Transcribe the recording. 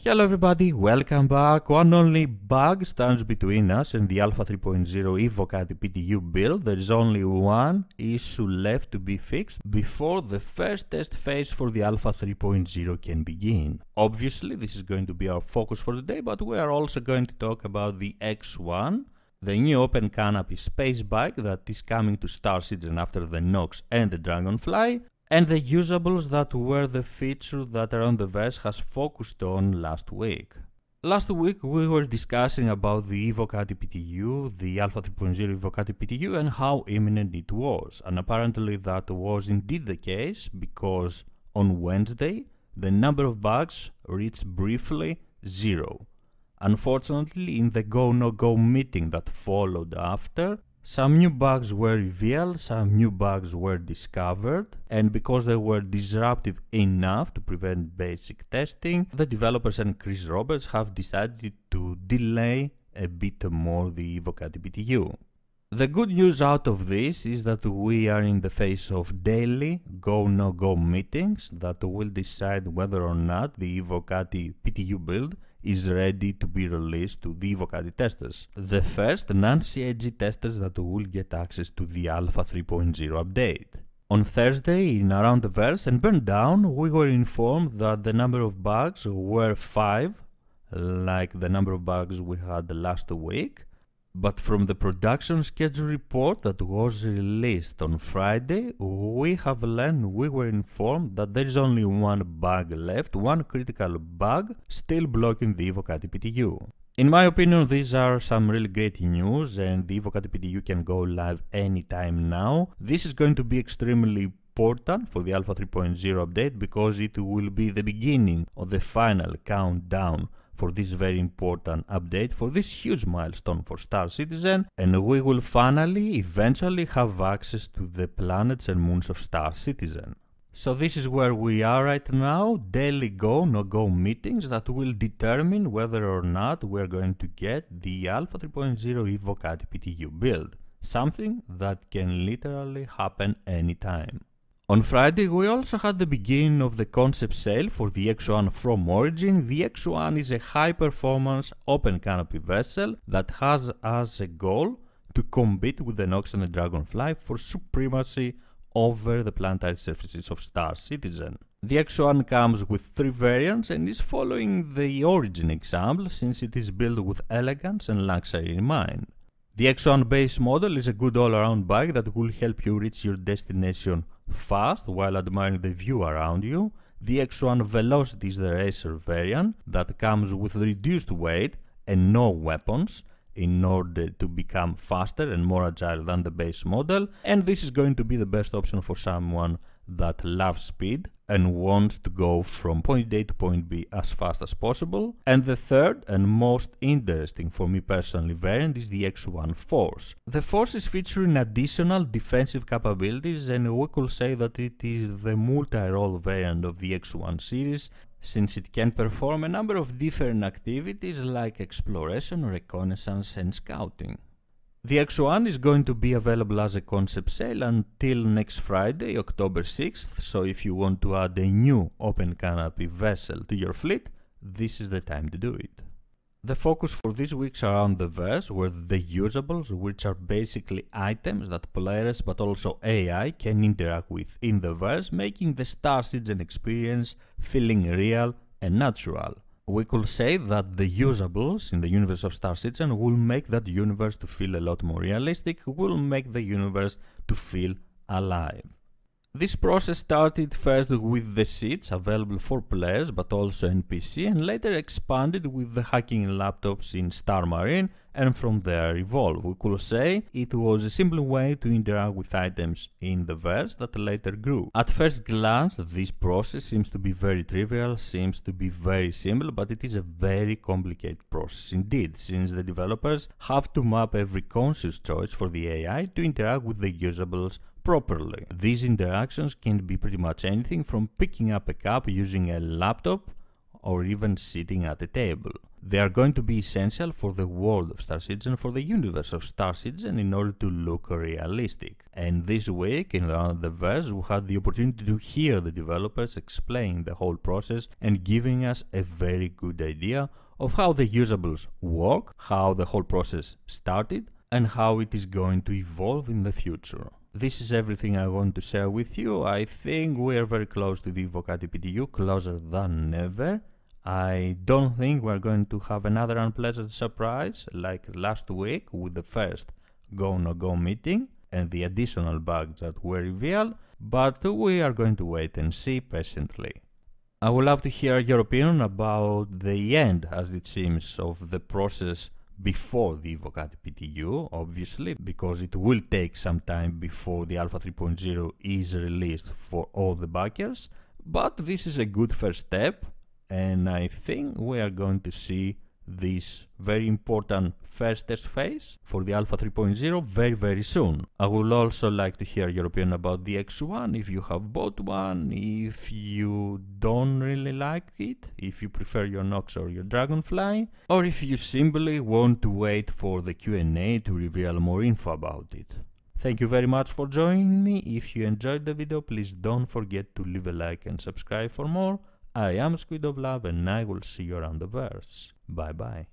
Hello everybody, welcome back. One only bug stands between us and the Alpha 3.0 Evocati PTU build. There is only one issue left to be fixed before the first test phase for the Alpha 3.0 can begin. Obviously, this is going to be our focus for today, but we are also going to talk about the X1, the new open canopy space bike that is coming to Star Citizen after the Nox and the Dragonfly, and the usables that were the feature that Around the Verse has focused on last week. Last week we were discussing about the Evocati PTU, the Alpha 3.0 Evocati PTU, and how imminent it was. And apparently that was indeed the case, because on Wednesday the number of bugs reached briefly 0. Unfortunately, in the go-no-go meeting that followed after, some new bugs were revealed, some new bugs were discovered, and because they were disruptive enough to prevent basic testing, the developers and Chris Roberts have decided to delay a bit more the Evocati PTU. The good news out of this is that we are in the phase of daily go-no-go meetings that will decide whether or not the Evocati PTU build is ready to be released to the Evocati testers, the first non-CIG testers that will get access to the Alpha 3.0 update. On Thursday, in Around the Verse and Burn Down, we were informed that the number of bugs were 5, like the number of bugs we had last week. But from the production schedule report that was released on Friday, we were informed that there is only one bug left, one critical bug still blocking the Evocati PTU. In my opinion, these are some really great news, and the Evocati PTU can go live anytime now. This is going to be extremely important for the Alpha 3.0 update because it will be the beginning of the final countdown for this very important update, for this huge milestone for Star Citizen, and we will finally, eventually have access to the planets and moons of Star Citizen. So this is where we are right now, daily go-no-go meetings that will determine whether or not we are going to get the Alpha 3.0 Evocati PTU build, something that can literally happen anytime. On Friday, we also had the beginning of the concept sale for the X1 from Origin. The X1 is a high-performance open canopy vessel that has as a goal to compete with the Nox and the Dragonfly for supremacy over the planetary surfaces of Star Citizen. The X1 comes with 3 variants and is following the Origin example since it is built with elegance and luxury in mind. The X1 base model is a good all-around bike that will help you reach your destination fast while admiring the view around you. The X1 Velocity is the racer variant that comes with reduced weight and no weapons in order to become faster and more agile than the base model, and this is going to be the best option for someone that loves speed and wants to go from point A to point B as fast as possible. And the third and most interesting for me personally variant is the X1 Force. The Force is featuring additional defensive capabilities, and we could say that it is the multi-role variant of the X1 series, since it can perform a number of different activities like exploration, reconnaissance and scouting. The X1 is going to be available as a concept sale until next Friday, October 6th, so if you want to add a new open canopy vessel to your fleet, this is the time to do it. The focus for this week's Around the Verse were the usables, which are basically items that players but also AI can interact with in the verse, making the Star Citizen experience feeling real and natural. We could say that the usables in the universe of Star Citizen will make that universe to feel a lot more realistic, will make the universe to feel alive. This process started first with the seats available for players but also NPC, and later expanded with the hacking laptops in Star Marine, and from there evolved. We could say it was a simple way to interact with items in the verse that later grew. At first glance, this process seems to be very trivial, seems to be very simple, but it is a very complicated process indeed, since the developers have to map every conscious choice for the AI to interact with the usables properly. These interactions can be pretty much anything from picking up a cup using a laptop or even sitting at a table. They are going to be essential for the world of Star Citizen, for the universe of Star Citizen, in order to look realistic. And this week in Around the Verse, we had the opportunity to hear the developers explain the whole process and giving us a very good idea of how the usables work, how the whole process started, and how it is going to evolve in the future. This is everything I want to share with you. I think we are very close to the Vocati PTU, closer than ever. I don't think we're going to have another unpleasant surprise like last week with the first Go No Go meeting and the additional bugs that were revealed, but we are going to wait and see patiently. I would love to hear your opinion about the end, as it seems, of the process before the Vocati PTU, obviously, because it will take some time before the Alpha 3.0 is released for all the backers, but this is a good first step. And I think we are going to see this very important first test phase for the Alpha 3.0 very soon. I would also like to hear your opinion about the X1, if you have bought one, if you don't really like it, if you prefer your Nox or your Dragonfly, or if you simply want to wait for the Q&A to reveal more info about it. Thank you very much for joining me. If you enjoyed the video, please don't forget to leave a like and subscribe for more. I am Squid of Love and I will see you around the verse. Bye bye.